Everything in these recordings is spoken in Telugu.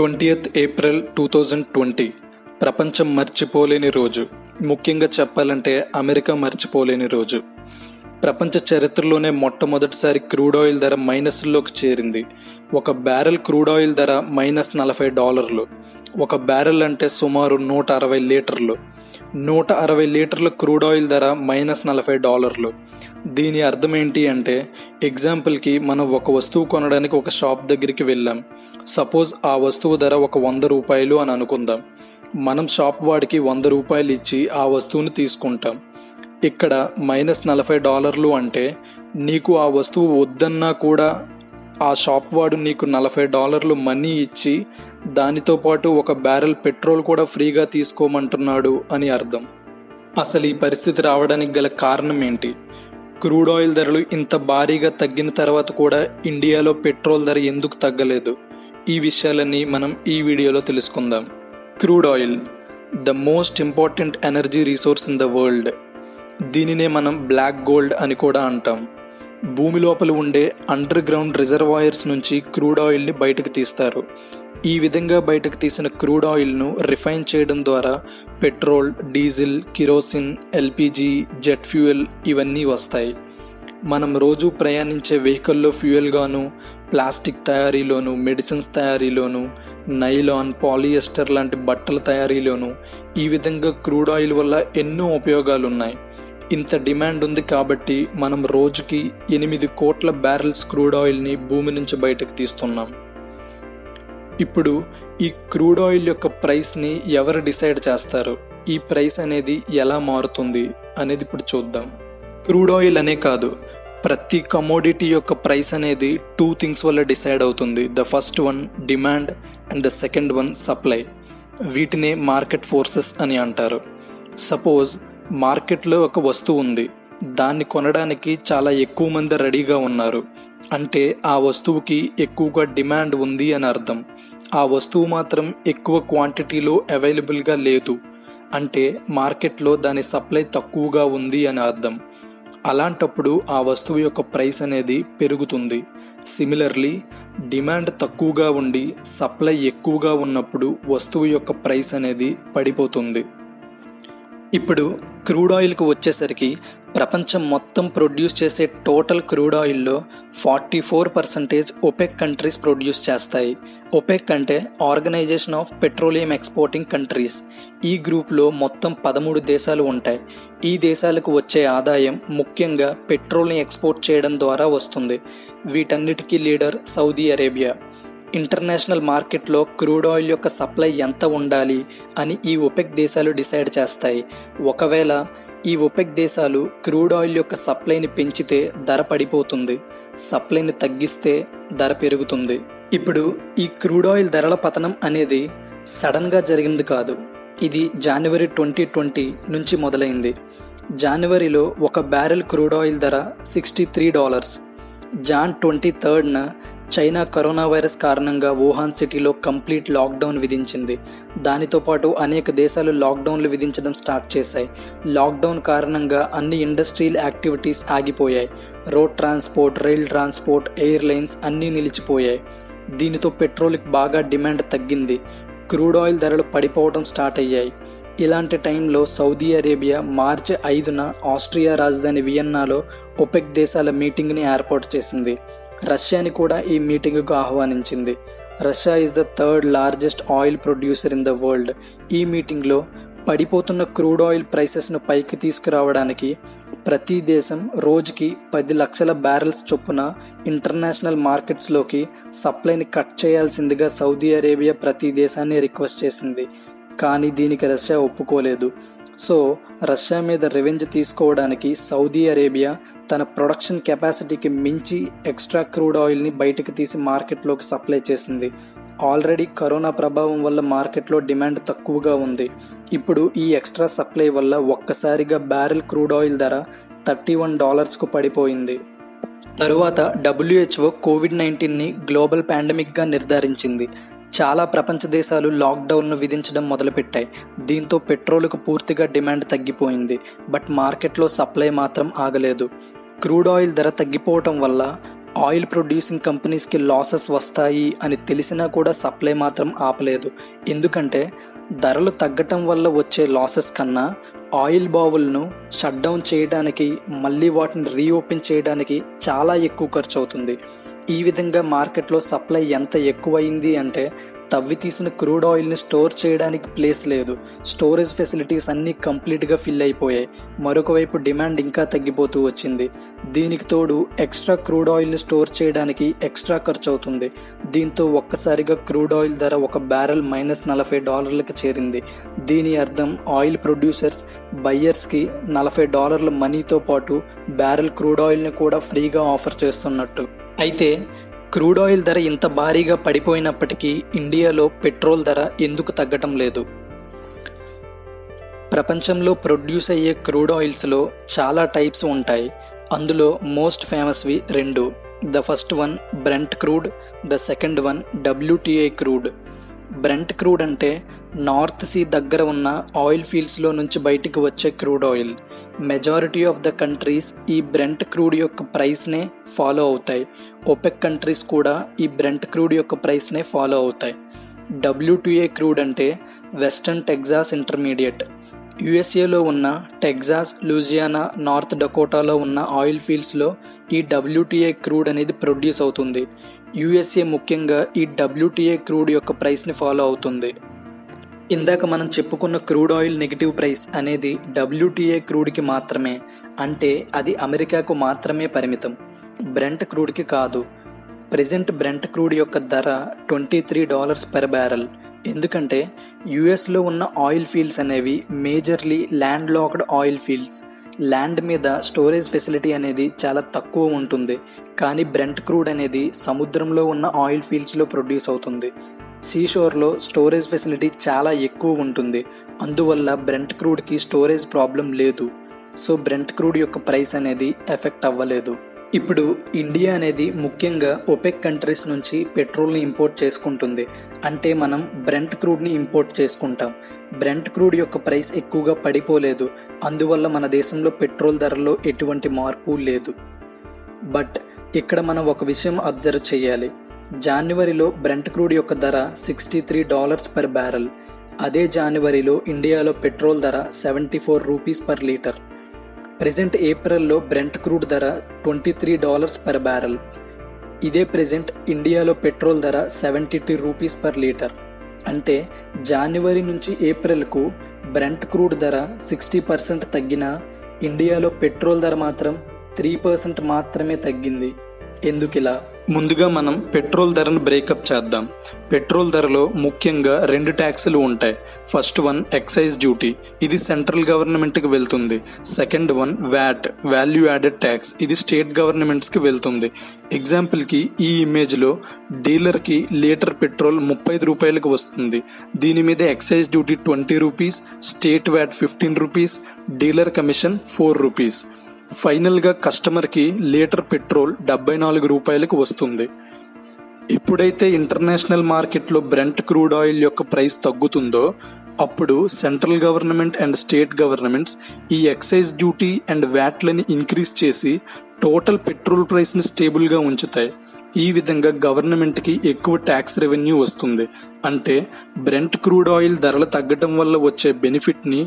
20th ఏప్రిల్ 2020 ప్రపంచం మర్చిపోలేని రోజు. ముఖ్యంగా చెప్పాలంటే అమెరికా మర్చిపోలేని రోజు. ప్రపంచ చరిత్రలోనే మొట్టమొదటిసారి క్రూడ్ ఆయిల్ ధర మైనస్లోకి చేరింది. ఒక బ్యారెల్ క్రూడ్ ఆయిల్ ధర -$40. ఒక బ్యారెల్ అంటే సుమారు 160 లీటర్లు. 160 లీటర్ల క్రూడ్ ఆయిల్ ధర -$40. దీని అర్థం ఏంటి అంటే, ఎగ్జాంపుల్కి మనం ఒక వస్తువు కొనడానికి ఒక షాప్ దగ్గరికి వెళ్ళాం. సపోజ్ ఆ వస్తువు ధర ఒక $100 అని అనుకుందాం. మనం షాప్ వాడికి $100 ఇచ్చి ఆ వస్తువుని తీసుకుంటాం. ఇక్కడ -$40 అంటే నీకు ఆ వస్తువు వద్దన్నా కూడా ఆ షాప్ వాడు నీకు $40 మనీ ఇచ్చి దానితో పాటు ఒక బ్యారెల్ పెట్రోల్ కూడా ఫ్రీగా తీసుకోమంటున్నాడు అని అర్థం. అసలు ఈ పరిస్థితి రావడానికి గల కారణం ఏంటి? క్రూడ్ ఆయిల్ ధరలు ఇంత భారీగా తగ్గిన తర్వాత కూడా ఇండియాలో పెట్రోల్ ధర ఎందుకు తగ్గలేదు? ఈ విషయాలన్నీ మనం ఈ వీడియోలో తెలుసుకుందాం. Crude oil the most important energy resource in the world. దీనినే మనం బ్లాక్ గోల్డ్ అని కూడా అంటాం. భూమి లోపల ఉండే అండర్ గ్రౌండ్ రిజర్వాయర్స్ నుంచి క్రూడ్ ఆయిల్ని బయటకు తీస్తారు. ఈ విధంగా బయటకు తీసిన క్రూడ్ ఆయిల్ను రిఫైన్ చేయడం ద్వారా petrol, diesel, kerosene, LPG, jet fuel ఇవన్నీ వస్తాయి. మనం రోజు ప్రయాణించే వెహికల్లో ఫ్యూయల్గాను, ప్లాస్టిక్ తయారీలోను, మెడిసిన్స్ తయారీలోను, నైలాన్, పాలియస్టర్ లాంటి బట్టల తయారీలోను ఈ విధంగా క్రూడ్ ఆయిల్ వల్ల ఎన్నో ఉపయోగాలు ఉన్నాయి. ఇంత డిమాండ్ ఉంది కాబట్టి మనం రోజుకి 8 కోట్ల బ్యారెల్స్ క్రూడ్ ఆయిల్ని భూమి నుంచి బయటకు తీస్తున్నాం. ఇప్పుడు ఈ క్రూడ్ ఆయిల్ యొక్క ప్రైస్ని ఎవరు డిసైడ్ చేస్తారు? ఈ ప్రైస్ అనేది ఎలా మారుతుంది అనేది ఇప్పుడు చూద్దాం. క్రూడ్ ఆయిల్ అనే కాదు, ప్రతి కమోడిటీ యొక్క ప్రైస్ అనేది 2 థింగ్స్ వల్ల డిసైడ్ అవుతుంది. The first one demand and the second one supply. వీటినే మార్కెట్ ఫోర్సెస్ అని అంటారు. సపోజ్ మార్కెట్లో ఒక వస్తువు ఉంది, దాన్ని కొనడానికి చాలా ఎక్కువ మంది రెడీగా ఉన్నారు అంటే ఆ వస్తువుకి ఎక్కువగా డిమాండ్ ఉంది అని అర్థం. ఆ వస్తువు మాత్రం ఎక్కువ క్వాంటిటీలో అవైలబుల్గా లేదు అంటే మార్కెట్లో దాని సప్లై తక్కువగా ఉంది అని అర్థం. అలాంటప్పుడు ఆ వస్తువు యొక్క ప్రైస్ అనేది పెరుగుతుంది. సిమిలర్లీ డిమాండ్ తక్కువగా ఉండి సప్లై ఎక్కువగా ఉన్నప్పుడు వస్తువు యొక్క ప్రైస్ అనేది పడిపోతుంది. ఇప్పుడు క్రూడ్ ఆయిల్కి వచ్చేసరికి ప్రపంచం మొత్తం ప్రొడ్యూస్ చేసే టోటల్ క్రూడ్ ఆయిల్లో 44% ఒపెక్ కంట్రీస్ ప్రొడ్యూస్ చేస్తాయి. ఒపెక్ అంటే organization of petroleum exporting countries. ఈ గ్రూప్లో మొత్తం 13 దేశాలు ఉంటాయి. ఈ దేశాలకు వచ్చే ఆదాయం ముఖ్యంగా పెట్రోల్ని ఎక్స్పోర్ట్ చేయడం ద్వారా వస్తుంది. వీటన్నిటికీ లీడర్ సౌదీ అరేబియా. ఇంటర్నేషనల్ మార్కెట్లో క్రూడ్ ఆయిల్ యొక్క సప్లై ఎంత ఉండాలి అని ఈ ఒపెక్ దేశాలు డిసైడ్ చేస్తాయి. ఒకవేళ ఈ ఒపెక్ దేశాలు క్రూడ్ ఆయిల్ యొక్క సప్లైని పెంచితే ధర పడిపోతుంది, సప్లైని తగ్గిస్తే ధర పెరుగుతుంది. ఇప్పుడు ఈ క్రూడ్ ఆయిల్ ధరల పతనం అనేది సడన్గా జరిగింది కాదు. ఇది జనవరి 2020 నుంచి మొదలైంది. జనవరిలో ఒక బ్యారెల్ క్రూడ్ ఆయిల్ ధర $63. జాన్ 23న చైనా కరోనా వైరస్ కారణంగా వుహాన్ సిటీలో కంప్లీట్ లాక్డౌన్ విధించింది. దానితో పాటు అనేక దేశాలు లాక్డౌన్లు విధించడం స్టార్ట్ చేశాయి. లాక్డౌన్ కారణంగా అన్ని ఇండస్ట్రియల్ యాక్టివిటీస్ ఆగిపోయాయి. Road transport, rail transport, airlines అన్నీ నిలిచిపోయాయి. దీనితో పెట్రోల్కి బాగా డిమాండ్ తగ్గింది. క్రూడ్ ఆయిల్ ధరలు పడిపోవడం స్టార్ట్ అయ్యాయి. ఇలాంటి టైంలో సౌదీ అరేబియా మార్చి 5న ఆస్ట్రియా రాజధాని వియన్నాలో ఒపెక్ దేశాల మీటింగ్ని ఏర్పాటు చేసింది. రష్యాని కూడా ఈ మీటింగ్కు ఆహ్వానించింది. Russia is the 3rd largest oil producer in the world. ఈ మీటింగ్లో పడిపోతున్న క్రూడ్ ఆయిల్ ప్రైసెస్ను పైకి తీసుకురావడానికి ప్రతి దేశం రోజుకి 10 లక్షల బ్యారెల్స్ చొప్పున ఇంటర్నేషనల్ మార్కెట్స్లోకి సప్లైని కట్ చేయాల్సిందిగా సౌదీ అరేబియా ప్రతి దేశాన్ని రిక్వెస్ట్ చేసింది. కానీ దీనికి రష్యా ఒప్పుకోలేదు. సో రష్యా మీద రివెంజ్ తీసుకోవడానికి సౌదీ అరేబియా తన ప్రొడక్షన్ కెపాసిటీకి మించి ఎక్స్ట్రా క్రూడ్ ఆయిల్ని బయటకు తీసి మార్కెట్లోకి సప్లై చేసింది. ఆల్రెడీ కరోనా ప్రభావం వల్ల మార్కెట్లో డిమాండ్ తక్కువగా ఉంది. ఇప్పుడు ఈ ఎక్స్ట్రా సప్లై వల్ల ఒక్కసారిగా బ్యారెల్ క్రూడ్ ఆయిల్ ధర $31కు పడిపోయింది. తరువాత WHO కోవిడ్-19ని గ్లోబల్ పాండమిక్గా నిర్ధారించింది. చాలా ప్రపంచ దేశాలు లాక్డౌన్ను విధించడం మొదలుపెట్టాయి. దీంతో పెట్రోల్కు పూర్తిగా డిమాండ్ తగ్గిపోయింది. బట్ మార్కెట్లో సప్లై మాత్రం ఆగలేదు. క్రూడ్ ఆయిల్ ధర తగ్గిపోవటం వల్ల ఆయిల్ ప్రొడ్యూసింగ్ కంపెనీస్కి లాసెస్ వస్తాయి అని తెలిసినా కూడా సప్లై మాత్రం ఆపలేదు. ఎందుకంటే ధరలు తగ్గటం వల్ల వచ్చే లాసెస్ కన్నా ఆయిల్ బావులను షట్ డౌన్ చేయడానికి, మళ్ళీ వాటిని రీఓపెన్ చేయడానికి చాలా ఎక్కువ ఖర్చు అవుతుంది. ఈ విధంగా మార్కెట్లో సప్లై ఎంత ఎక్కువైంది అంటే తవ్వి తీసిన క్రూడ్ ఆయిల్ని స్టోర్ చేయడానికి ప్లేస్ లేదు. స్టోరేజ్ ఫెసిలిటీస్ అన్నీ కంప్లీట్గా ఫిల్ అయిపోయాయి. మరొక వైపు డిమాండ్ ఇంకా తగ్గిపోతూ వచ్చింది. దీనికి తోడు ఎక్స్ట్రా క్రూడ్ ఆయిల్ని స్టోర్ చేయడానికి ఎక్స్ట్రా ఖర్చు అవుతుంది. దీంతో ఒక్కసారిగా క్రూడ్ ఆయిల్ ధర ఒక బ్యారెల్ -$40కి చేరింది. దీని అర్థం ఆయిల్ ప్రొడ్యూసర్స్ బయ్యర్స్కి $40 మనీతో పాటు బ్యారెల్ క్రూడ్ ఆయిల్ని కూడా ఫ్రీగా ఆఫర్ చేస్తున్నట్టు. అయితే క్రూడ్ ఆయిల్ ధర ఇంత భారీగా పడిపోయినప్పటికీ ఇండియాలో పెట్రోల్ ధర ఎందుకు తగ్గటం లేదు? ప్రపంచంలో ప్రొడ్యూస్ అయ్యే క్రూడ్ ఆయిల్స్లో చాలా టైప్స్ ఉంటాయి. అందులో మోస్ట్ ఫేమస్వి రెండు. The first one Brent crude, the second one WTI crude. Brent crude అంటే నార్త్ సీ దగ్గర ఉన్న ఆయిల్ ఫీల్డ్స్లో నుంచి బయటికి వచ్చే crude oil. Majority of the countries ఈ బ్రెంట్ క్రూడ్ యొక్క ప్రైస్నే ఫాలో అవుతాయి. ఓపెక్ కంట్రీస్ కూడా ఈ బ్రెంట్ క్రూడ్ యొక్క ప్రైస్నే ఫాలో అవుతాయి. WTI క్రూడ్ అంటే వెస్టర్న్ టెక్సాస్ ఇంటర్మీడియట్. యుఎస్ఏలో ఉన్న టెక్సాస్, లూజియానా, నార్త్ డకోటాలో ఉన్న ఆయిల్ ఫీల్డ్స్లో ఈ WTI క్రూడ్ అనేది ప్రొడ్యూస్ అవుతుంది. యుఎస్ఏ ముఖ్యంగా ఈ WTI క్రూడ్ యొక్క ప్రైస్ని ఫాలో అవుతుంది. ఇందాక మనం చెప్పుకున్న క్రూడ్ ఆయిల్ నెగిటివ్ ప్రైస్ అనేది WTI క్రూడ్కి మాత్రమే, అంటే అది అమెరికాకు మాత్రమే పరిమితం, బ్రెంట్ క్రూడ్కి కాదు. ప్రెజెంట్ బ్రెంట్ క్రూడ్ యొక్క ధర $23 పర్ బ్యారెల్. ఎందుకంటే యుఎస్లో ఉన్న ఆయిల్ ఫీల్డ్స్ అనేవి majorly land locked oil fields. Land మీద స్టోరేజ్ ఫెసిలిటీ అనేది చాలా తక్కువ ఉంటుంది. కానీ బ్రెంట్ క్రూడ్ అనేది సముద్రంలో ఉన్న ఆయిల్ ఫీల్డ్స్లో ప్రొడ్యూస్ అవుతుంది. సీషోర్లో స్టోరేజ్ ఫెసిలిటీ చాలా ఎక్కువ ఉంటుంది. అందువల్ల బ్రెంట్ క్రూడ్కి స్టోరేజ్ ప్రాబ్లం లేదు. సో బ్రెంట్ క్రూడ్ యొక్క ప్రైస్ అనేది ఎఫెక్ట్ అవ్వలేదు. ఇప్పుడు ఇండియా అనేది ముఖ్యంగా ఒపెక్ కంట్రీస్ నుంచి పెట్రోల్ని ఇంపోర్ట్ చేసుకుంటుంది. అంటే మనం బ్రెంట్ క్రూడ్ని ఇంపోర్ట్ చేసుకుంటాం. బ్రెంట్ క్రూడ్ యొక్క ప్రైస్ ఎక్కువగా పడిపోలేదు. అందువల్ల మన దేశంలో పెట్రోల్ ధరలో ఎటువంటి మార్పు లేదు. బట్ ఇక్కడ మనం ఒక విషయం అబ్జర్వ్ చేయాలి. జనవరిలో బ్రెంట్ క్రూడ్ యొక్క ధర $63 పర్ బ్యారెల్. అదే జనవరిలో ఇండియాలో పెట్రోల్ ధర ₹74 పర్ లీటర్. ప్రెజెంట్ ఏప్రిల్లో బ్రెంట్ క్రూడ్ ధర $23 పర్ బ్యారెల్. ఇదే ప్రెజెంట్ ఇండియాలో పెట్రోల్ ధర ₹72 పర్ లీటర్. అంటే జనవరి నుంచి ఏప్రిల్కు బ్రెంట్ క్రూడ్ ధర 60% తగ్గినా ఇండియాలో పెట్రోల్ ధర మాత్రం 3% మాత్రమే తగ్గింది. ఎందుకిలా? ముందుగా మనం పెట్రోల్ ధరను బ్రేకప్ చేద్దాం. పెట్రోల్ ధరలో ముఖ్యంగా 2 ట్యాక్సులు ఉంటాయి. ఫస్ట్ వన్ ఎక్సైజ్ డ్యూటీ, ఇది సెంట్రల్ గవర్నమెంట్కి వెళ్తుంది. Second one VAT, value added tax, ఇది స్టేట్ గవర్నమెంట్స్కి వెళ్తుంది. ఎగ్జాంపుల్కి ఈ ఇమేజ్లో డీలర్కి లీటర్ పెట్రోల్ ₹35కి వస్తుంది. దీని మీద excise duty ₹20, state VAT ₹15, dealer commission ₹4. ఫైనల్గా కస్టమర్కి లీటర్ పెట్రోల్ ₹74కి వస్తుంది. ఎప్పుడైతే ఇంటర్నేషనల్ మార్కెట్లో బ్రెంట్ క్రూడ్ ఆయిల్ యొక్క ప్రైస్ తగ్గుతుందో అప్పుడు central government and state governments ఈ ఎక్సైజ్ డ్యూటీ అండ్ వ్యాట్లని ఇంక్రీజ్ చేసి టోటల్ పెట్రోల్ ప్రైస్ని స్టేబుల్గా ఉంచుతాయి. ఈ విధంగా గవర్నమెంట్కి ఎక్కువ ట్యాక్స్ రెవెన్యూ వస్తుంది. అంటే బ్రెంట్ క్రూడ్ ఆయిల్ ధరలు తగ్గడం వల్ల వచ్చే బెనిఫిట్ని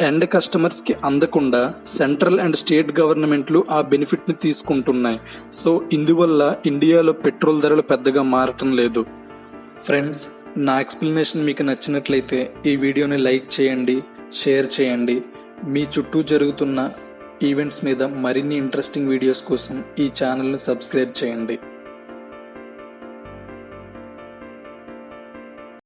ఎండ్ కస్టమర్స్కి అందకుండా సెంట్రల్ అండ్ స్టేట్ గవర్నమెంట్లు ఆ బెనిఫిట్ని తీసుకుంటున్నాయి. సో ఇందువల్ల ఇండియాలో పెట్రోల్ ధరలు పెద్దగా మారటం లేదు. ఫ్రెండ్స్, నా ఎక్స్ప్లెనేషన్ మీకు నచ్చినట్లయితే ఈ వీడియోని లైక్ చేయండి, షేర్ చేయండి. మీ చుట్టూ జరుగుతున్న ఈవెంట్స్ మీద మరిన్ని ఇంట్రెస్టింగ్ వీడియోస్ కోసం ఈ ఛానల్ని సబ్స్క్రైబ్ చేయండి.